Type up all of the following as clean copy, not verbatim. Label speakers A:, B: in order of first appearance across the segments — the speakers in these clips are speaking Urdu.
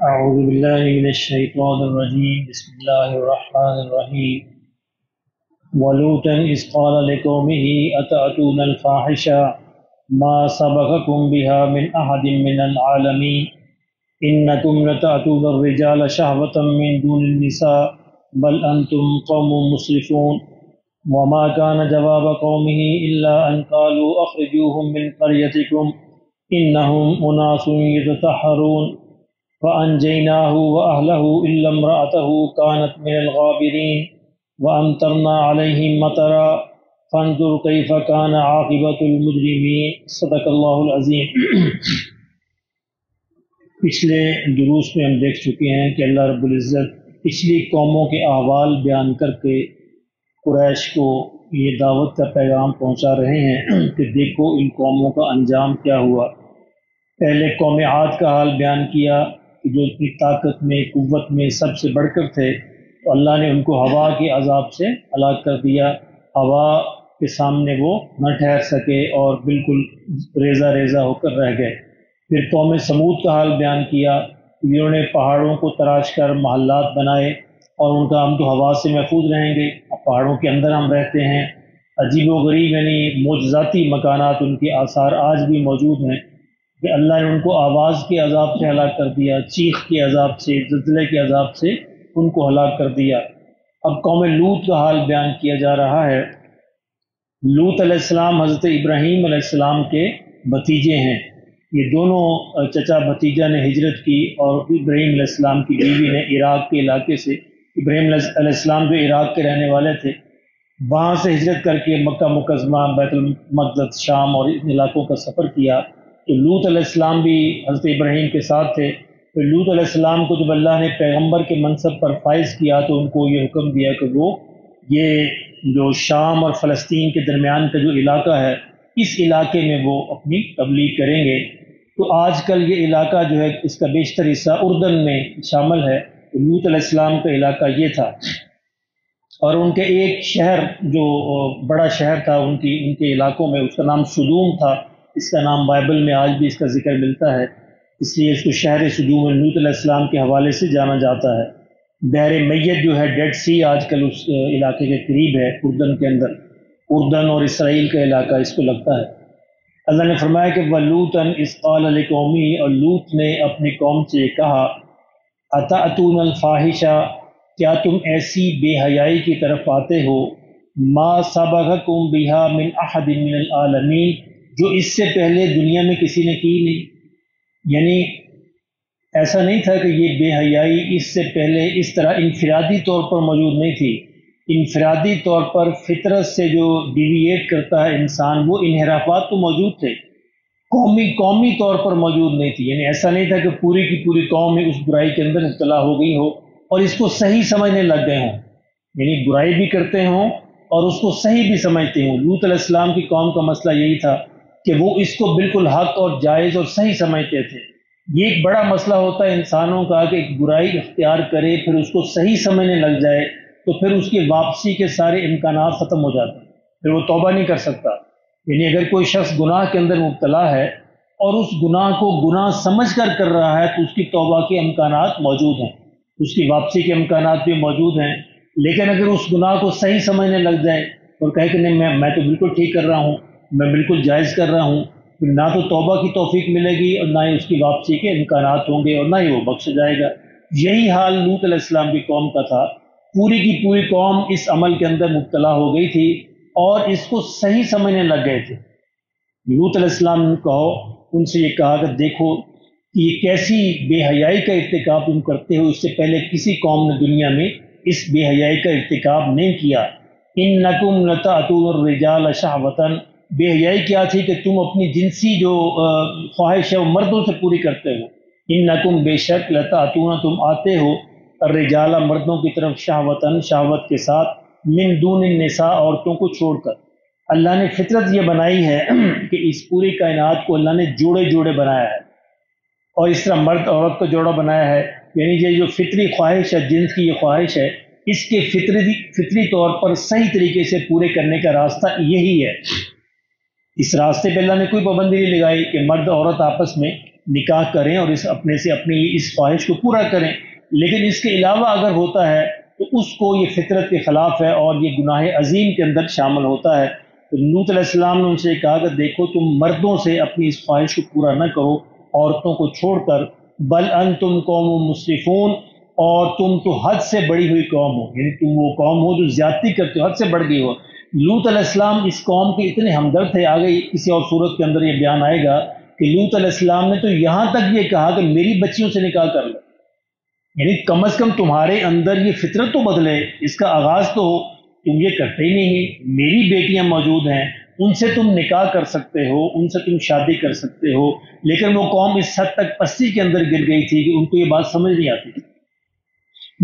A: أعوذ بالله من الشيطان الرجيم بسم الله الرحمن الرحيم ولوطا إذ قال لقومه أتأتون الفاحشة ما سبقكم بها من أحد من العالمين إنكم لتأتون الرجال شهوة من دون النساء بل أنتم قوم مسرفون وما كان جواب قومه إلا أن قالوا أخرجوهم من قريتكم إنهم أناس يتطهرون فأنجيناه وأهله إلا امرأته كانت من الغابرين وأمطرنا عليهم مطرا فانظر كيف كان عاقبة المجرمين صدق اللہ العظیم۔ پچھلے دروس میں ہم دیکھ چکے ہیں کہ اللہ رب العزت پچھلی قوموں کے احوال بیان کر کے قریش کو یہ دعوت کا پیغام پہنچا رہے ہیں کہ دیکھو ان قوموں کا انجام کیا ہوا۔ پہلے قوم عاد کا حال بیان کیا کہ جو اپنی طاقت میں قوت میں سب سے بڑھ کر تھے، تو اللہ نے ان کو ہوا کے عذاب سے ہلاک کر دیا۔ ہوا کے سامنے وہ نہ ٹھہر سکے اور بالکل ریزہ ریزہ ہو کر رہ گئے۔ پھر قوم سمود کا حال بیان کیا، انہوں نے پہاڑوں کو تراش کر محلات بنائے اور ان کا ہم تو ہوا سے محفوظ رہیں گے، پہاڑوں کے اندر ہم رہتے ہیں۔ عجیب و غریب یعنی معجزاتی مکانات ان کے آثار آج بھی موجود ہیں کہ اللہ نے ان کو آواز کے عذاب سے ہلاک کر دیا، چیخ کے عذاب سے، زلزلے کے عذاب سے ان کو ہلاک کر دیا۔ اب قوم لوط کا حال بیان کیا جا رہا ہے۔ لوط علیہ السلام حضرت ابراہیم علیہ السلام کے بھتیجے ہیں۔ یہ دونوں چچا بھتیجا نے ہجرت کی اور ابراہیم علیہ السلام کی بیوی نے عراق کے علاقے سے، ابراہیم علیہ السلام جو عراق کے رہنے والے تھے، وہاں سے ہجرت کر کے مکہ مکرمہ، بیت المقدس، شام اور ان علاقوں کا سفر کیا۔ تو لوط علیہ السلام بھی حضرت ابراہیم کے ساتھ تھے۔ تو لوط علیہ السلام کو جب اللہ نے پیغمبر کے منصب پر فائز کیا تو ان کو یہ حکم دیا کہ وہ یہ جو شام اور فلسطین کے درمیان کا جو علاقہ ہے، اس علاقے میں وہ اپنی تبلیغ کریں گے۔ تو آج کل یہ علاقہ جو ہے اس کا بیشتر حصہ اردن میں شامل ہے۔ تو لوط علیہ السلام کا علاقہ یہ تھا، اور ان کے ایک شہر جو بڑا شہر تھا ان کے علاقوں میں، اس کا نام سدوم تھا۔ اس کا نام بائبل میں آج بھی اس کا ذکر ملتا ہے، اس لیے اس کو شہر سدوم لوط علیہ السلام کے حوالے سے جانا جاتا ہے۔ بحر میت جو ہے ڈیڈ سی آج کل اس علاقے کے قریب ہے، اردن کے اندر، اردن اور اسرائیل کا علاقہ اس کو لگتا ہے۔ اللہ نے فرمایا کہ وَلُوطًا إِذْ قَالَ لِقَوْمِهِ، اور لوط نے اپنی قوم سے کہا أَتَأْتُونَ الْفَاحِشَةَ، کیا تم ایسی بے حیائی کی طرف آتے ہو، مَا سَبَقَكُم بِهَا مِنْ أَحَدٍ مِنَ الْعَالَمِينَ، جو اس سے پہلے دنیا میں کسی نے کی نہیں۔ یعنی ایسا نہیں تھا کہ یہ بے حیائی اس سے پہلے اس طرح انفرادی طور پر موجود نہیں تھی۔ انفرادی طور پر فطرت سے جو ڈیویٹ کرتا ہے انسان، وہ انحرافات تو موجود تھے، قومی طور پر موجود نہیں تھی۔ یعنی ایسا نہیں تھا کہ پوری کی پوری قوم اس برائی کے اندر مبتلا ہو گئی ہو اور اس کو صحیح سمجھنے لگ گئے ہوں، یعنی برائی بھی کرتے ہوں اور اس کو صحیح بھی سمجھتے ہوں۔ لوط علیہ السلام کی قوم کا مسئلہ یہی تھا کہ وہ اس کو بالکل حق اور جائز اور صحیح سمجھتے تھے۔ یہ ایک بڑا مسئلہ ہوتا ہے انسانوں کا کہ ایک برائی اختیار کرے، پھر اس کو صحیح سمجھنے لگ جائے تو پھر اس کی واپسی کے سارے امکانات ختم ہو جاتے ہیں، پھر وہ توبہ نہیں کر سکتا۔ یعنی اگر کوئی شخص گناہ کے اندر مبتلا ہے اور اس گناہ کو گناہ سمجھ کر رہا ہے تو اس کی توبہ کے امکانات موجود ہیں، اس کی واپسی کے امکانات بھی موجود ہیں۔ لیکن اگر اس گناہ کو صحیح سمجھنے لگ جائے اور کہے کہ نہیں میں تو بالکل ٹھیک کر رہا ہوں، میں بالکل جائز کر رہا ہوں، نہ تو توبہ کی توفیق ملے گی اور نہ ہی اس کی واپسی کے امکانات ہوں گے اور نہ ہی وہ بخش جائے گا۔ یہی حال لوط علیہ السلام کی قوم کا تھا۔ پوری کی پوری قوم اس عمل کے اندر مبتلا ہو گئی تھی اور اس کو صحیح سمجھنے لگ گئے تھے۔ لوط علیہ السلام نے ان سے یہ کہا کہ دیکھو یہ کیسی بے حیائی کا ارتکاب تم کرتے ہو، اس سے پہلے کسی قوم نے دنیا میں اس بے حیائی کا ارتکاب نہیں کیا۔ انکم لتأتون الرجال شہوۃ، بے حیائی کیا تھی کہ تم اپنی جنسی جو خواہش ہے وہ مردوں سے پوری کرتے ہو۔ انکم، بے شک، لتأتون، تم آتے ہو، الرجال، مردوں کی طرف، شہوۃ، شہوت کے ساتھ، من دون النساء، عورتوں کو چھوڑ کر۔ اللہ نے فطرت یہ بنائی ہے کہ اس پوری کائنات کو اللہ نے جوڑے جوڑے بنایا ہے، اور اس طرح مرد عورت کو جوڑا بنایا ہے۔ یعنی یہ جو فطری خواہش ہے، جنس کی یہ خواہش ہے، اس کے فطری طور پر صحیح طریقے سے پورے کرنے کا راستہ یہی ہے۔ اس راستے پہ اللہ نے کوئی پابندی نہیں لگائی کہ مرد عورت آپس میں نکاح کریں اور اپنے سے اپنی اس خواہش کو پورا کریں، لیکن اس کے علاوہ اگر ہوتا ہے تو اس کو یہ فطرت کے خلاف ہے اور یہ گناہ عظیم کے اندر شامل ہوتا ہے۔ تو لوط علیہ السلام نے ان سے کہا کہ دیکھو تم مردوں سے اپنی اس خواہش کو پورا نہ کرو عورتوں کو چھوڑ کر، بل انتم قوم مسرفون، اور تم تو حد سے بڑی ہوئی قوم ہو، یعنی تم وہ قوم ہو جو زیادتی کرتے ہو، حد سے بڑھ گئی ہو۔ لوط علیہ السلام اس قوم کے اتنے ہمدرد تھے، آگے کسی اور صورت کے اندر یہ بیان آئے گا کہ لوط علیہ السلام نے تو یہاں تک یہ کہا کہ میری بچیوں سے نکاح کر لو، یعنی کم از کم تمہارے اندر یہ فطرت تو بدلے، اس کا آغاز تو ہو، تم یہ کرتے ہی نہیں۔ میری بیٹیاں موجود ہیں، ان سے تم نکاح کر سکتے ہو، ان سے تم شادی کر سکتے ہو، لیکن وہ قوم اس حد تک پستی کے اندر گر گئی تھی کہ ان کو یہ بات سمجھ نہیں آتی تھی۔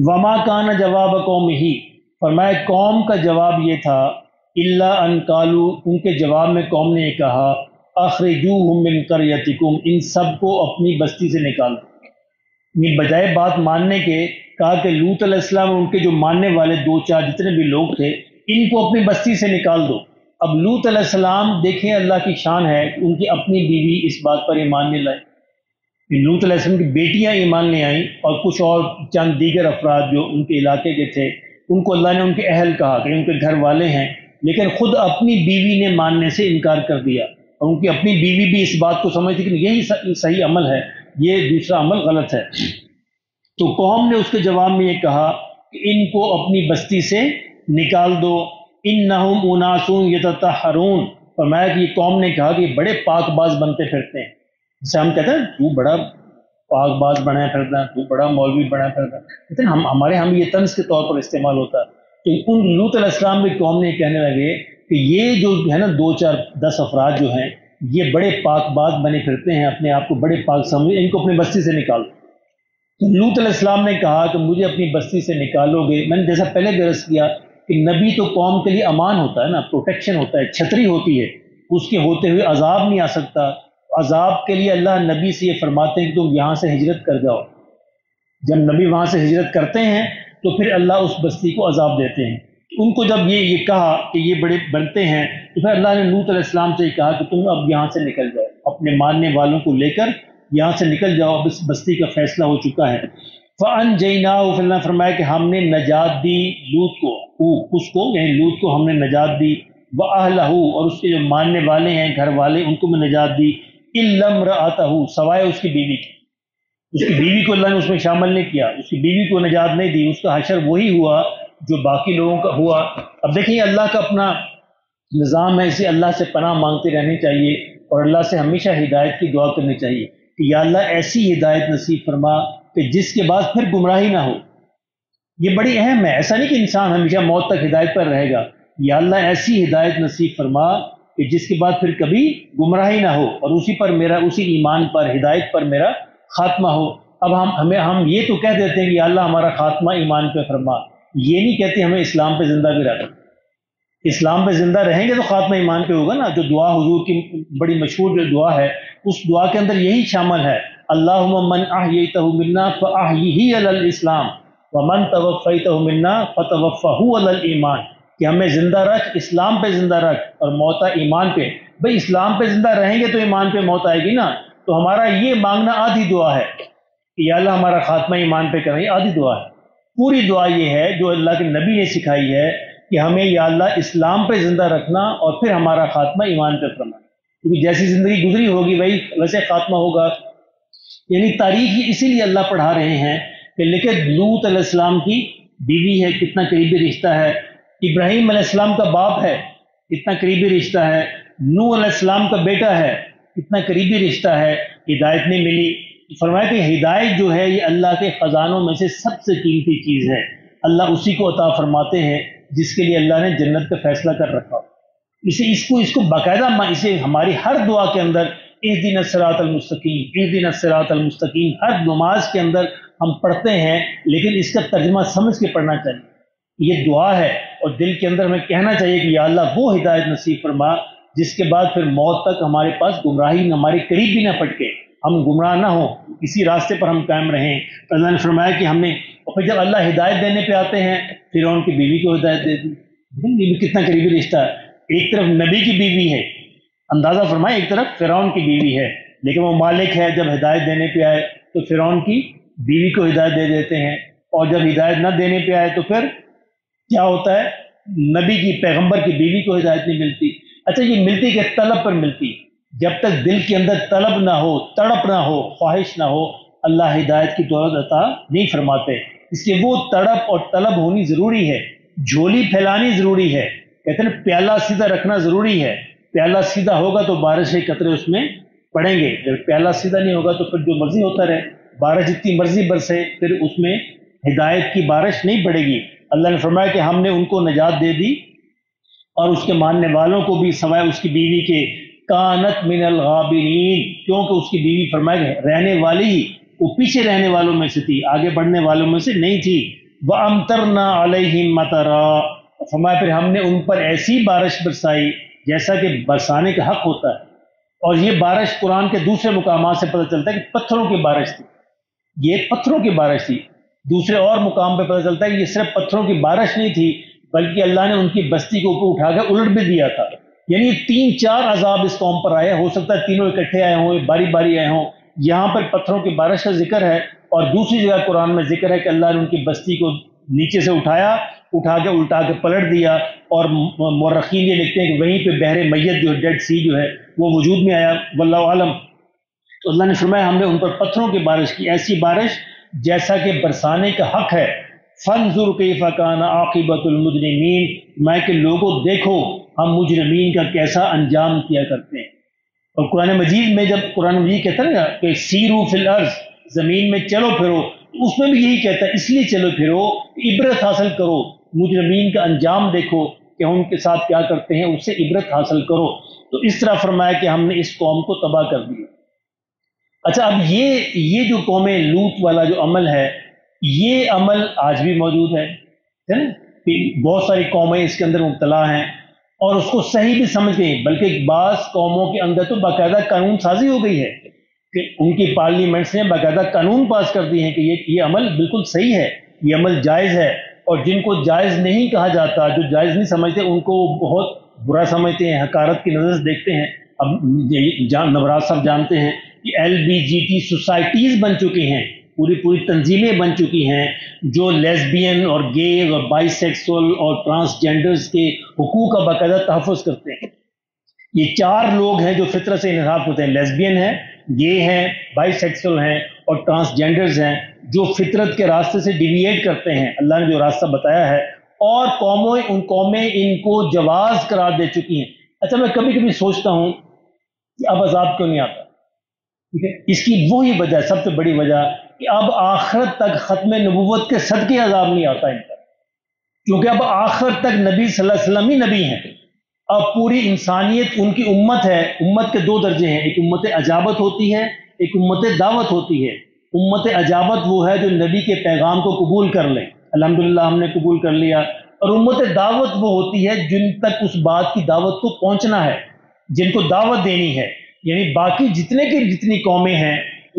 A: وما کان جواب قوم ہی، فرمایا قوم کا جواب یہ تھا، الا ان قالوا، ان کے جواب میں قوم نے یہ کہا، اخرجوہم من قریتکم، ان سب کو اپنی بستی سے نکالو۔ یہ بجائے بات ماننے کے کہا کہ لوط علیہ السلام اور ان کے جو ماننے والے دو چار جتنے بھی لوگ تھے ان کو اپنی بستی سے نکال دو۔ اب لوط علیہ السلام دیکھیں اللہ کی شان ہے، ان کی اپنی بیوی اس بات پر ایمان نہیں لائے، لوط علیہ السلام کی بیٹیاں ایمان نہیں آئیں، اور کچھ اور چند دیگر افراد جو ان کے علاقے کے تھے ان کو اللہ نے ان کے اہل کہا کہ ان کے گھر والے ہیں، لیکن خود اپنی بیوی نے ماننے سے انکار کر دیا، اور ان کی اپنی بیوی بھی اس بات کو سمجھتی کہ یہی صحیح عمل ہے، یہ دوسرا عمل غلط ہے۔ تو قوم نے اس کے جواب میں یہ کہا کہ ان کو اپنی بستی سے نکال دو، انہم اناس یتطہرون، فرمایا کہ یہ قوم نے کہا کہ یہ بڑے پاک باز بنتے پھرتے ہیں، جسے ہم کہتے ہیں تو بڑا پاک باز بنا پھرتا ہے، تو بڑا مولوی بنا پھرتا ہے، کہتے ہیں ہمارے ہم یہ طنز کے طور پر استعمال ہوتا ہے۔ تو ان لوط علیہ السلام کی قوم نے کہنے لگے کہ یہ جو ہے نا 2 4 10 افراد جو ہیں یہ بڑے پاک باز بنے پھرتے ہیں، اپنے آپ کو بڑے پاک سمجھے، ان کو اپنی بستی سے نکالو۔ تو لوط علیہ السلام نے کہا کہ مجھے اپنی بستی سے نکالو گے، میں نے جیسا پہلے بھی عرض کیا کہ نبی تو قوم کے لیے امان ہوتا ہے نا، پروٹیکشن ہوتا ہے، چھتری ہوتی ہے، اس کے ہوتے ہوئے عذاب نہیں آ سکتا۔ عذاب کے لیے اللہ نبی سے یہ فرماتے ہیں کہ تم یہاں سے ہجرت کر جاؤ، جب نبی وہاں سے ہجرت کرتے ہیں تو پھر اللہ اس بستی کو عذاب دیتے ہیں۔ ان کو جب یہ کہا کہ یہ بڑے بنتے ہیں تو پھر اللہ نے لوط علیہ السلام سے کہا کہ تم اب یہاں سے نکل جاؤ، اپنے ماننے والوں کو لے کر یہاں سے نکل جاؤ، اب اس بستی کا فیصلہ ہو چکا ہے۔ فَأَنْجَيْنَاهُ، پھر اللہ نے فرمایا کہ ہم نے نجات دی لوط کو، اس کو یعنی لوط کو ہم نے نجات دی، وَأَهْلَهُ، اور اس کے جو ماننے والے ہیں گھر والے ان کو میں نجات دی، إِلَّا امْرَأَتَهُ، سوائے اس کی بیوی کی، اس کی بیوی کو اللہ نے اس میں شامل نہیں کیا، اس کی بیوی کو نجات نہیں دی، اس کا حشر وہی ہوا جو باقی لوگوں کا ہوا۔ اب دیکھیں اللہ کا اپنا نظام ہے، اسے اللہ سے پناہ مانگتے رہنی چاہیے اور اللہ سے ہمیشہ ہدایت کی دعا کرنی چاہیے کہ یا اللہ ایسی ہدایت نصیب فرما کہ جس کے بعد پھر گمراہی نہ ہو۔ یہ بڑی اہم ہے، ایسا نہیں کہ انسان ہمیشہ موت تک ہدایت پر رہے گا، یا اللہ ایسی ہدایت نصیب فرما کہ جس کے بعد پھر کبھی گمراہی نہ ہو اور اسی پر میرا، اسی ایمان پر، ہدایت پر میرا خاتمہ ہو۔ اب ہم یہ تو کہہ دیتے ہیں کہ یا اللہ ہمارا خاتمہ ایمان پہ فرما، یہ نہیں کہتے ہمیں اسلام پہ زندہ بھی رہنا۔ اسلام پہ زندہ رہیں گے تو خاتمہ ایمان پہ ہوگا نا۔ جو دعا حضور کی بڑی مشہور جو دعا ہے اس دعا کے اندر یہی شامل ہے، اللہم من احییتہ منا فاحیہ علی الاسلام ومن توفیتہ منا فتوفہ علی الایمان، کہ ہمیں زندہ رکھ، اسلام پہ زندہ رکھ، اور موت ایمان پہ۔ بھئی اسلام پہ زندہ رہیں گے تو ایمان پہ موت آئے گی نا، تو ہمارا یہ مانگنا آدھی دعا ہے کہ یا اللہ ہمارا خاتمہ ایمان پہ کریں، یہ آدھی دعا ہے۔ پوری دعا یہ ہے جو اللہ کے نبی نے سکھائی ہے کہ ہمیں یا اللہ اسلام پہ زندہ رکھنا اور پھر ہمارا خاتمہ ایمان پہ کرنا، کیونکہ جیسی زندگی گزری ہوگی وہی ویسے خاتمہ ہوگا۔ یعنی تاریخ اسی لیے اللہ پڑھا رہے ہیں کہ لیکن لوط علیہ السلام کی بیوی ہے، کتنا قریبی رشتہ ہے، ابراہیم علیہ السلام کا باپ ہے، کتنا قریبی رشتہ ہے، نوح علیہ السلام کا بیٹا ہے، کتنا قریبی رشتہ ہے، ہدایت نہیں ملی۔ فرمایا کہ ہدایت جو ہے یہ اللہ کے خزانوں میں سے سب سے قیمتی چیز ہے، اللہ اسی کو عطا فرماتے ہیں جس کے لیے اللہ نے جنت کا فیصلہ کر رکھا۔ اس کو باقاعدہ اسے ہماری ہر دعا کے اندر اہدنا الصراط المستقیم، اہدنا الصراط المستقیم ہر نماز کے اندر ہم پڑھتے ہیں، لیکن اس کا ترجمہ سمجھ کے پڑھنا چاہیے۔ یہ دعا ہے اور دل کے اندر ہمیں کہنا چاہیے کہ یا اللہ وہ ہدایت نصیب فرما جس کے بعد پھر موت تک ہمارے پاس گمراہی ہمارے قریب بھی نہ پھٹکے، ہم گمراہ نہ ہوں، اسی راستے پر ہم قائم رہیں۔ تو اللہ نے فرمایا کہ ہم نے، اور پھر جب اللہ ہدایت دینے پہ آتے ہیں فرعون کی بیوی کو ہدایت دے دی، یہ بھی کتنا قریبی رشتہ ہے، ایک طرف نبی کی بیوی ہے، اندازہ فرمائے، ایک طرف فرعون کی بیوی ہے، لیکن وہ مالک ہے، جب ہدایت دینے پہ آئے تو فرعون کی بیوی کو ہدایت دے دیتے ہیں، اور جب ہدایت نہ دینے پہ آئے تو پھر کیا ہوتا ہے، نبی کی پیغمبر کی بیوی کو ہدایت نہیں ملتی۔ اچھا یہ ملتی کہ طلب پر ملتی، جب تک دل کے اندر طلب نہ ہو، تڑپ نہ ہو، خواہش نہ ہو، اللہ ہدایت کی دولت عطا نہیں فرماتے۔ اس لیے وہ تڑپ اور طلب ہونی ضروری ہے، جھولی پھیلانی ضروری ہے، کہتے ہیں پیالہ سیدھا رکھنا ضروری ہے، پیالہ سیدھا ہوگا تو بارش کے قطرے اس میں پڑیں گے، جب پیالہ سیدھا نہیں ہوگا تو پھر جو مرضی ہوتا رہے، بارش جتنی مرضی برسے پھر اس میں ہدایت کی بارش نہیں پڑے گی۔ اللہ نے فرمایا کہ ہم نے ان کو نجات دے دی اور اس کے ماننے والوں کو بھی، سوائے اس کی بیوی کے، کانت من الغابرین، کیونکہ اس کی بیوی فرمایا کہ رہنے والی ہی، وہ پیچھے رہنے والوں میں سے تھی، آگے بڑھنے والوں میں سے نہیں تھی۔ وَأَمْطَرْنَا عَلَيْهِمْ مَطَرًا، فرمایا پھر ہم نے ان پر ایسی بارش برسائی جیسا کہ برسانے کا حق ہوتا ہے۔ اور یہ بارش قرآن کے دوسرے مقامات سے پتہ چلتا ہے کہ پتھروں کی بارش تھی، یہ پتھروں کی بارش تھی۔ دوسرے اور مقام پہ پتہ چلتا ہے کہ یہ صرف پتھروں کی بارش نہیں تھی، بلکہ اللہ نے ان کی بستی کو اوپر اٹھا کے الٹ بھی دیا تھا۔ یعنی 3-4 عذاب اس قوم پر آئے، ہو سکتا ہے تینوں اکٹھے آئے ہوں، باری باری آئے ہوں۔ یہاں پر پتھروں کی بارش کا ذکر ہے، اور دوسری جگہ قرآن میں ذکر ہے کہ اللہ نے ان کی بستی کو نیچے سے اٹھایا، اٹھا کے الٹا کے پلٹ دیا، اور مورخین یہ لکھتے ہیں کہ وہیں پہ بحر میت جو ہے، ڈیڈ سی جو ہے، وہ وجود میں آیا، واللہ عالم۔ تو اللہ نے فرمایا ہم نے ان پر پتھروں کی بارش کی، ایسی بارش جیسا کہ برسانے کا حق ہے۔ فانظر کیف کان عاقبۃ المجرمین، میں کہ لوگوں دیکھو ہم مجرمین کا کیسا انجام کیا کرتے ہیں۔ اور قرآن مجید میں جب قرآن مجید کہتا ہے نا کہ سیرو فی الارض، زمین میں چلو پھرو، اس میں بھی یہی کہتا ہے اس لیے چلو پھرو، عبرت حاصل کرو، مجرمین کا انجام دیکھو کہ ان کے ساتھ کیا کرتے ہیں، اس سے عبرت حاصل کرو۔ تو اس طرح فرمایا کہ ہم نے اس قوم کو تباہ کر دیا۔ اچھا اب یہ جو قوم لوط والا جو عمل ہے، یہ عمل آج بھی موجود ہے نا؟ بہت ساری قومیں اس کے اندر مبتلا ہیں اور اس کو صحیح بھی سمجھ گئی، بلکہ بعض قوموں کے اندر تو باقاعدہ قانون سازی ہو گئی ہے کہ ان کی پارلیمنٹس نے باقاعدہ قانون پاس کر دیے ہیں کہ یہ عمل بالکل صحیح ہے، یہ عمل جائز ہے، اور جن کو جائز نہیں کہا جاتا، جو جائز نہیں سمجھتے، ان کو بہت برا سمجھتے ہیں، حقارت کی نظر سے دیکھتے ہیں۔ اب نوراز صاحب جانتے ہیں کہ LBGT سوسائٹیز بن چکی ہیں، پوری تنظیمیں بن چکی ہیں جو لیسبین اور گے اور بائی سیکسول اور ٹرانسجینڈرز کے حقوق کا باقاعدہ تحفظ کرتے ہیں۔ یہ 4 لوگ ہیں جو فطرت سے انحراف ہوتے ہیں، لیسبین ہیں، گے ہیں، بائی سیکسول ہیں اور ٹرانسجینڈرز ہیں، جو فطرت کے راستے سے ڈیویٹ کرتے ہیں، اللہ نے جو راستہ بتایا ہے، اور قومیں ان کو جواز قرار دے چکی ہیں۔ اچھا میں کبھی کبھی سوچتا ہوں کہ اب عذاب کیوں نہیں آتا؟ ٹھیک ہے، اس کی وہی وجہ، سب سے بڑی وجہ کہ اب آخرت تک ختم نبوت کے صدقے عذاب نہیں آتا ان پر، کیونکہ اب آخر تک نبی صلی اللہ علیہ وسلم ہی نبی ہیں۔ اب پوری انسانیت ان کی امت ہے۔ امت کے 2 درجے ہیں، ایک امت اجابت ہوتی ہے، ایک امت دعوت ہوتی ہے۔ امت اجابت وہ ہے جو نبی کے پیغام کو قبول کر لے، الحمدللہ ہم نے قبول کر لیا، اور امت دعوت وہ ہوتی ہے جن تک اس بات کی دعوت کو پہنچنا ہے، جن کو دعوت دینی ہے۔ یعنی باقی جتنی قومیں ہیں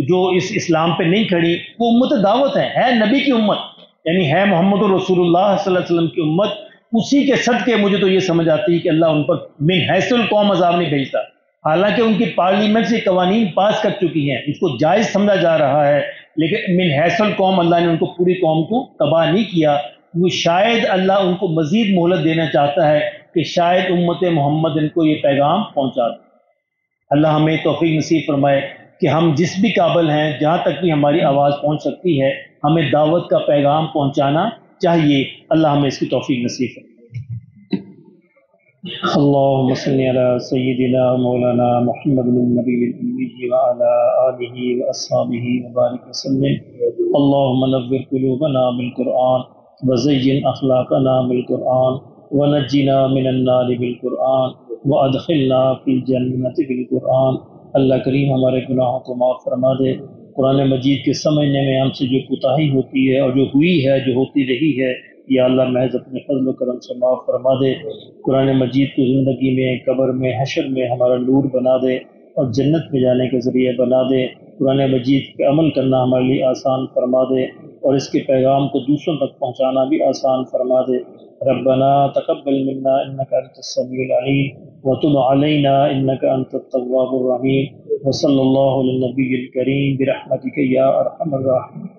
A: جو اس اسلام پہ نہیں کھڑی، وہ امت دعوت ہے نبی کی امت، یعنی ہے محمد رسول اللہ صلی اللہ علیہ وسلم کی امت۔ اسی کے صدقے مجھے تو یہ سمجھ آتی ہے کہ اللہ ان پر من حیث القوم عذاب نہیں بھیجتا، حالانکہ ان کی پارلیمنٹ سے قوانین پاس کر چکی ہیں، اس کو جائز سمجھا جا رہا ہے، لیکن من حیث القوم اللہ نے ان کو، پوری قوم کو تباہ نہیں کیا۔ وہ شاید اللہ ان کو مزید مہلت دینا چاہتا ہے کہ شاید امت محمد ان کو یہ پیغام پہنچا دے۔ اللہ ہمیں توفیق نصیب فرمائے کہ ہم جس بھی قابل ہیں، جہاں تک بھی ہماری آواز پہنچ سکتی ہے، ہمیں دعوت کا پیغام پہنچانا چاہیے۔ اللہ ہمیں اس کی توفیق نصیب فرمائے۔ اللهم صل على سيدنا مولانا محمد النبي الأمي وعلى آله وأصحابه وبارك وسلم۔ اللهم نور قلوبنا بالقرآن وزين أخلاقنا بالقرآن ونجنا من النار بالقرآن وادخلنا فی الجنت بالقرآن۔ اللہ کریم ہمارے گناہوں کو معاف فرما دے۔ قرآن مجید کے سمجھنے میں ہم سے جو کوتاہی ہوتی ہے اور جو ہوئی ہے، جو ہوتی رہی ہے، یا اللہ محض اپنے فضل و کرم سے معاف فرما دے۔ قرآن مجید کو زندگی میں، قبر میں، حشر میں ہمارا نور بنا دے اور جنت میں جانے کے ذریعے بنا دے۔ قرآن مجید پہ عمل کرنا ہمارے لیے آسان فرما دے اور اس کے پیغام کو دوسروں تک پہنچانا بھی آسان فرما دے۔ ربنا تقبل منا إنك أنت السميع العليم وتب علينا إنك أنت التواب الرحيم وصلى الله على النبي الكريم برحمتك يا أرحم الراحمين.